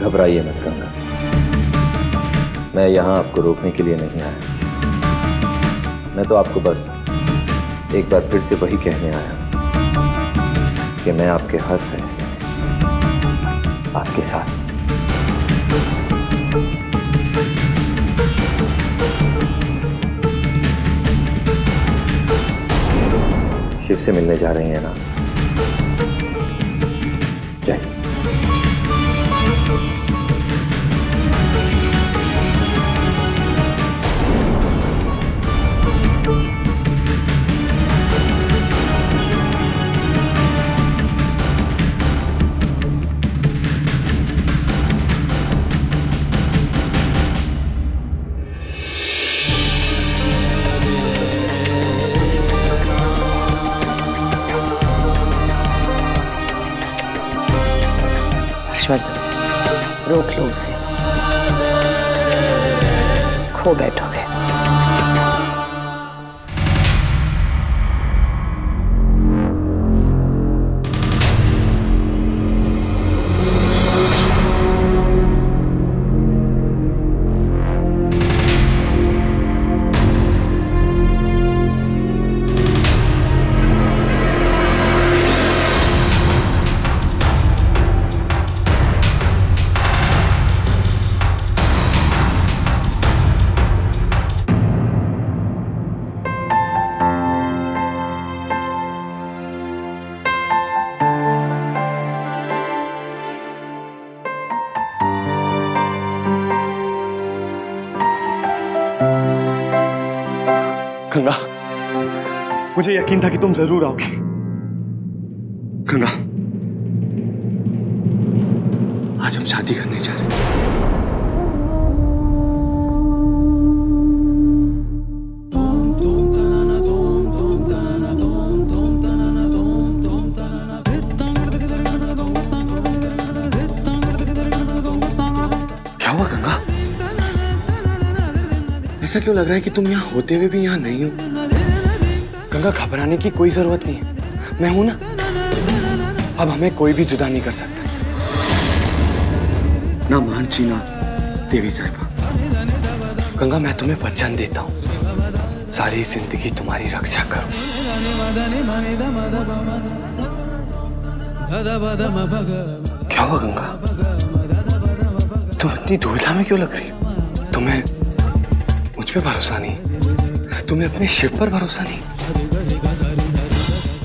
घबराइए मत गंगा, मैं यहाँ आपको रोकने के लिए नहीं आया। मैं तो आपको बस एक बार फिर से वही कहने आया कि मैं आपके हर फैसले में आपके साथ हूं। शिव से मिलने जा रही हैं ना? जाइए। रोक लो उसे, खो बैठोगे। गंगा, मुझे यकीन था कि तुम जरूर आओगी। गंगा, आज हम शादी करने जा रहे हैं। क्या हुआ गंगा? ऐसा क्यों लग रहा है कि तुम यहाँ होते हुए भी यहाँ नहीं हो? गंगा, घबराने की कोई जरूरत नहीं है, मैं हूं ना। अब हमें कोई भी जुदा नहीं कर सकता, ना मानसी ना देवी साहिबा। गंगा, मैं तुम्हें वचन देता हूँ, सारी जिंदगी तुम्हारी रक्षा करूं। क्या हुआ गंगा? तुम इतनी दुविधा में क्यों लग रही हो? तुम्हें मुझ पे भरोसा नहीं? तुम्हें अपने शिव पर भरोसा नहीं?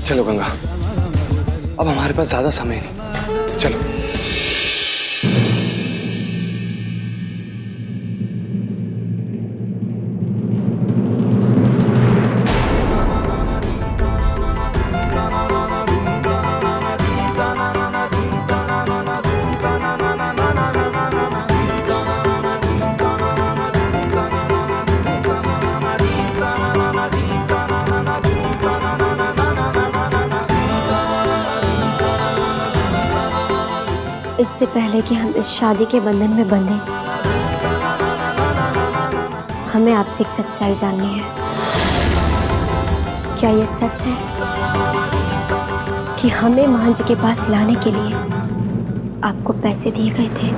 चलो गंगा, अब हमारे पास ज्यादा समय नहीं, चलो। इससे पहले कि हम इस शादी के बंधन में बंधे, हमें आपसे एक सच्चाई जाननी है। क्या ये सच है कि हमें महान जी के पास लाने के लिए आपको पैसे दिए गए थे?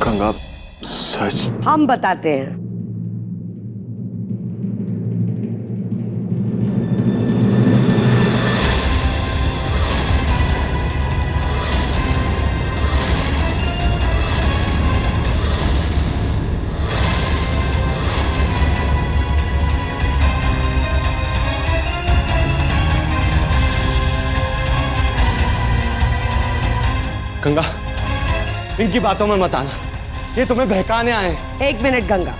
गंगा, सच? हम बताते हैं। गंगा, इनकी बातों में मत आना, ये तुम्हें बहकाने आए हैं। एक मिनट गंगा,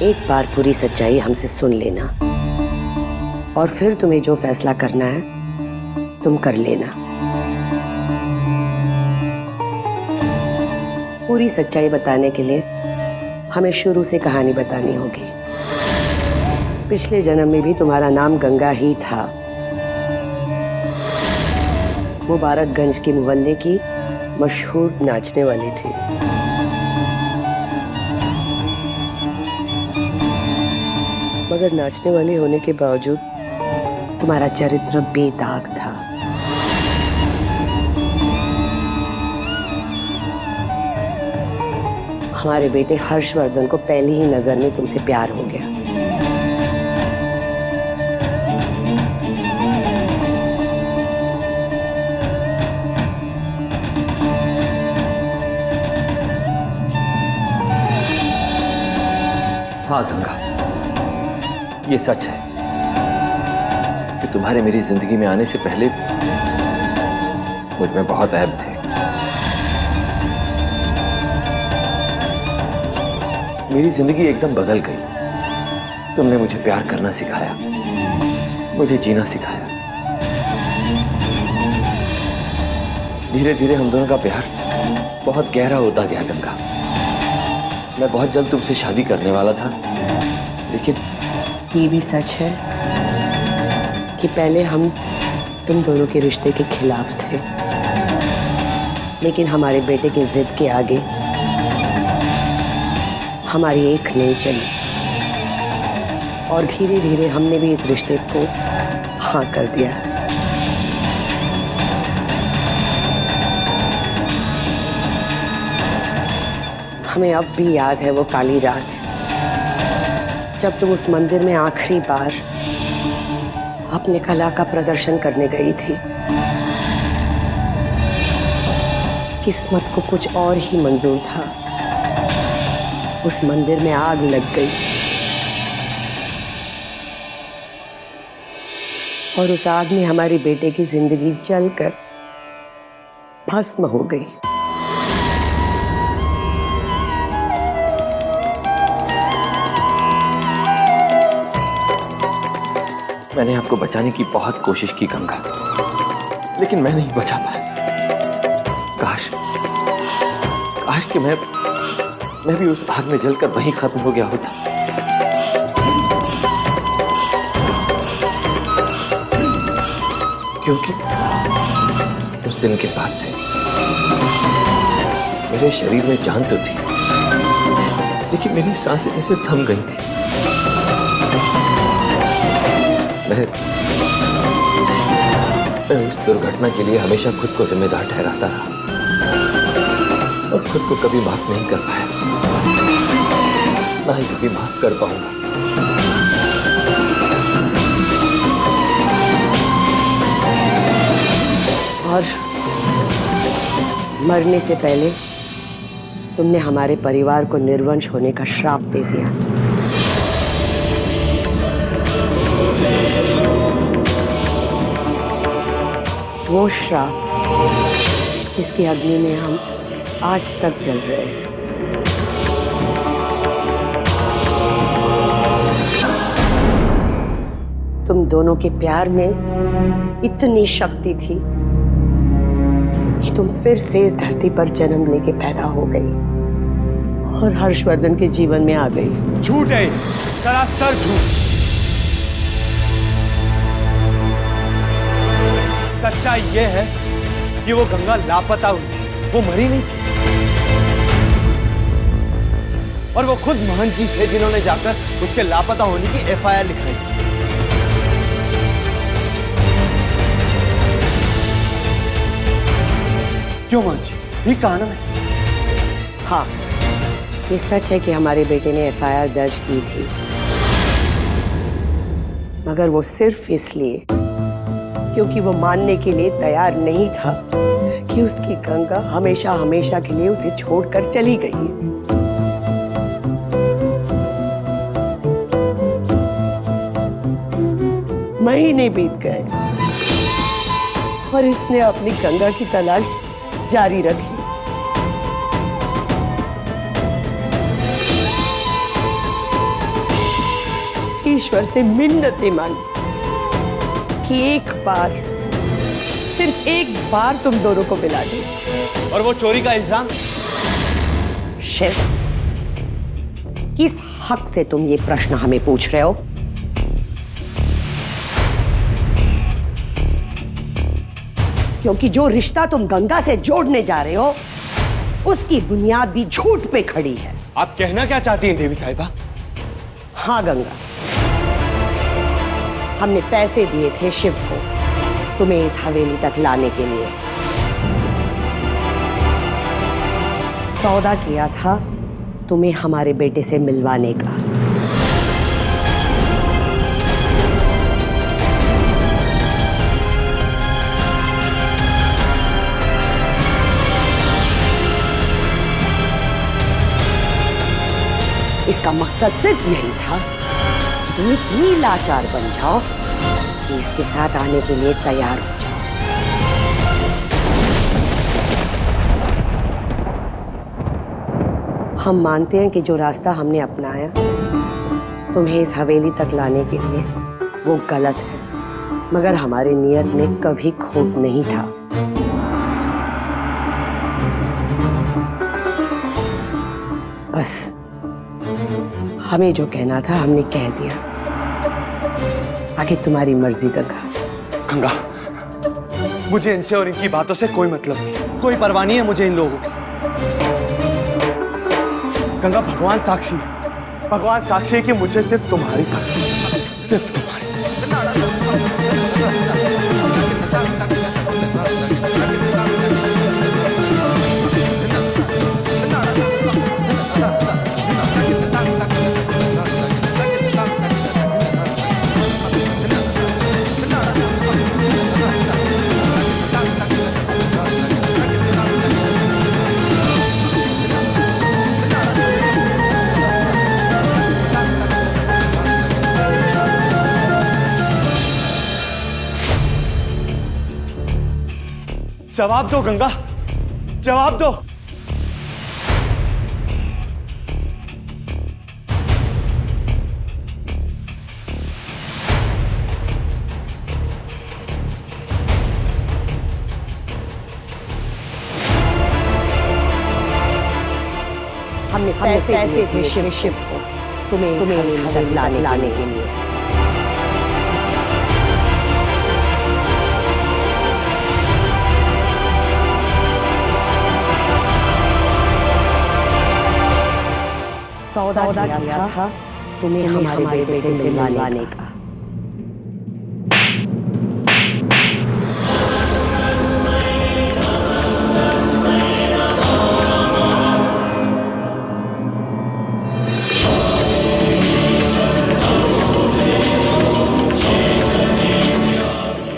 एक बार पूरी सच्चाई हमसे सुन लेना और फिर तुम्हें जो फैसला करना है तुम कर लेना। पूरी सच्चाई बताने के लिए हमें शुरू से कहानी बतानी होगी। पिछले जन्म में भी तुम्हारा नाम गंगा ही था। मुबारकगंज के मोहल्ले की मशहूर नाचने वाली थी। मगर नाचने वाली होने के बावजूद तुम्हारा चरित्र बेदाग था। हमारे बेटे हर्षवर्धन को पहली ही नजर में तुमसे प्यार हो गया। हाँ गंगा, ये सच है कि तुम्हारे मेरी जिंदगी में आने से पहले मुझ में बहुत ऐब थे। मेरी जिंदगी एकदम बदल गई। तुमने मुझे प्यार करना सिखाया, मुझे जीना सिखाया। धीरे धीरे हम दोनों का प्यार बहुत गहरा होता गया गंगा। मैं बहुत जल्द तुमसे शादी करने वाला था, लेकिन ये भी सच है कि पहले हम तुम दोनों के रिश्ते के खिलाफ थे, लेकिन हमारे बेटे की जिद के आगे हमारी एक नहीं चली और धीरे धीरे हमने भी इस रिश्ते को हाँ कर दिया। हमें अब भी याद है वो काली रात जब तुम उस मंदिर में आखिरी बार अपने कला का प्रदर्शन करने गई थी। किस्मत को कुछ और ही मंजूर था। उस मंदिर में आग लग गई और उस आग में हमारे बेटे की जिंदगी जलकर भस्म हो गई। मैंने आपको बचाने की बहुत कोशिश की गंगा, लेकिन मैं नहीं बचा पाया। काश कि मैं भी उस आग में जलकर वहीं खत्म हो गया होता। क्योंकि उस दिन के बाद से मेरे शरीर में जान तो थी, लेकिन मेरी सांसें जैसे थम गई थी। मैं उस दुर्घटना के लिए हमेशा खुद को जिम्मेदार ठहराता रहा और खुद को कभी माफ नहीं कर पाया, ना ही कभी माफ कर पाऊंगा। और मरने से पहले तुमने हमारे परिवार को निर्वंश होने का श्राप दे दिया। वो श्राप जिसकी अग्नि में हम आज तक जल रहे हैं। तुम दोनों के प्यार में इतनी शक्ति थी कि तुम फिर से इस धरती पर जन्म लेके पैदा हो गई और हर्षवर्धन के जीवन में आ गई। झूठ है, सरासर झूठ। सच्चाई यह है कि वो गंगा लापता हुई थी, वो मरी नहीं थी। और वो खुद महंत जी थे जिन्होंने जाकर उसके लापता होने की एफआईआर लिखाई थी। क्यों महंत जी, ये कहा ना मैं। हाँ, ये सच है कि हमारे बेटे ने एफआईआर दर्ज की थी, मगर वो सिर्फ इसलिए क्योंकि वो मानने के लिए तैयार नहीं था कि उसकी गंगा हमेशा हमेशा के लिए उसे छोड़कर चली गई है। महीने बीत गए और इसने अपनी गंगा की तलाश जारी रखी। ईश्वर से मिन्नतें मांगी कि एक बार, सिर्फ एक बार तुम दोनों को मिला दे। और वो चोरी का इल्जाम शिव, किस हक से तुम ये प्रश्न हमें पूछ रहे हो? क्योंकि जो रिश्ता तुम गंगा से जोड़ने जा रहे हो उसकी बुनियाद भी झूठ पे खड़ी है। आप कहना क्या चाहती हैं देवी साहिबा? हाँ गंगा, हमने पैसे दिए थे शिव को तुम्हें इस हवेली तक लाने के लिए। सौदा किया था तुम्हें हमारे बेटे से मिलवाने का। इसका मकसद सिर्फ यही था कि तुम इतनी लाचार बन जाओ कि इसके साथ आने के लिए तैयार हो जाओ। हम मानते हैं कि जो रास्ता हमने अपनाया तुम्हें इस हवेली तक लाने के लिए वो गलत है, मगर हमारी नीयत में कभी खोट नहीं था। बस हमें जो कहना था हमने कह दिया, आगे तुम्हारी मर्जी गंगा। गंगा, मुझे इनसे और इनकी बातों से कोई मतलब नहीं, कोई परवाह नहीं है मुझे इन लोगों की। गंगा, भगवान साक्षी है, भगवान साक्षी है कि मुझे सिर्फ तुम्हारी भक्ति, सिर्फ तुम्हारी। जवाब दो गंगा, जवाब दो। हमने पैसे थे शिव को तुम्हें इस हवेली तक लाने के लिए। सौदा किया था तुम्हें हमारे बेटे से मिलवाने का।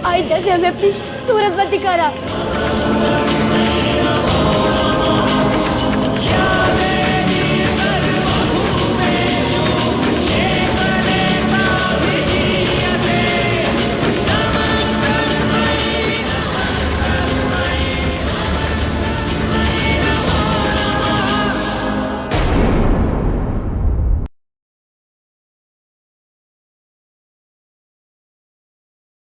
आइंदा से हमें अपनी सूरत मत दिखाना।